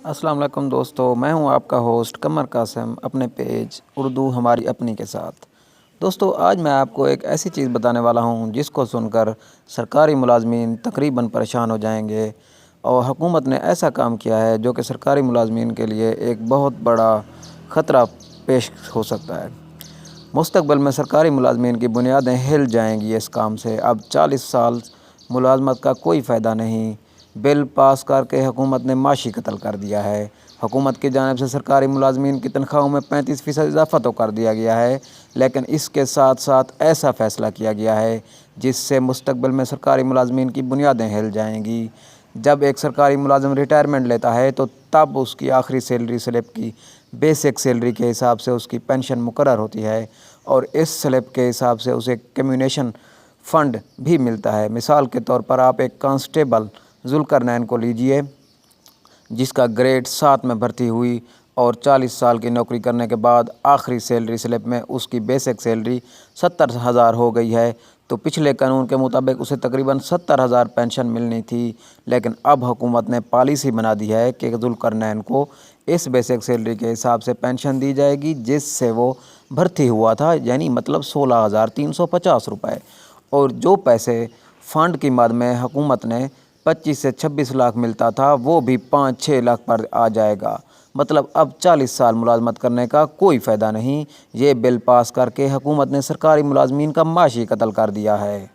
السلام علیکم دوستو، میں ہوں آپ کا ہوسٹ قمر قاسم اپنے پیج اردو ہماری اپنی کے ساتھ۔ دوستو آج میں آپ کو ایک ایسی چیز بتانے والا ہوں جس کو سن کر سرکاری ملازمین تقریباً پریشان ہو جائیں گے، اور حکومت نے ایسا کام کیا ہے جو کہ سرکاری ملازمین کے لیے ایک بہت بڑا خطرہ پیش ہو سکتا ہے۔ مستقبل میں سرکاری ملازمین کی بنیادیں ہل جائیں گی اس کام سے۔ اب 40 سال ملازمت کا کوئی فائدہ نہیں۔ بل پاس کر کے حکومت نے معاشی قتل کر دیا ہے۔ حکومت کی جانب سے سرکاری ملازمین کی تنخواہوں میں 35% اضافہ تو کر دیا گیا ہے، لیکن اس کے ساتھ ساتھ ایسا فیصلہ کیا گیا ہے جس سے مستقبل میں سرکاری ملازمین کی بنیادیں ہل جائیں گی۔ جب ایک سرکاری ملازم ریٹائرمنٹ لیتا ہے تو تب اس کی آخری سیلری سلپ کی بیسک سیلری کے حساب سے اس کی پینشن مقرر ہوتی ہے، اور اس سلپ کے حساب سے اسے کمیونیشن فنڈ بھی ملتا ہے۔ مثال کے طور پر آپ ایک کانسٹیبل ذوالقرنین کو لیجئے، جس کا گریڈ 7 میں بھرتی ہوئی اور 40 سال کی نوکری کرنے کے بعد آخری سیلری سلپ میں اس کی بیسک سیلری 70,000 ہو گئی ہے، تو پچھلے قانون کے مطابق اسے تقریباً 70,000 پینشن ملنی تھی، لیکن اب حکومت نے پالیسی بنا دی ہے کہ ذوالقرنین کو اس بیسک سیلری کے حساب سے پینشن دی جائے گی جس سے وہ بھرتی ہوا تھا، یعنی مطلب 16,350 روپے، اور جو پیسے فنڈ کی مد میں حکومت نے 25 سے 26 لاکھ ملتا تھا وہ بھی 5-6 لاکھ پر آ جائے گا۔ مطلب اب 40 سال ملازمت کرنے کا کوئی فائدہ نہیں۔ یہ بل پاس کر کے حکومت نے سرکاری ملازمین کا معاشی قتل کر دیا ہے۔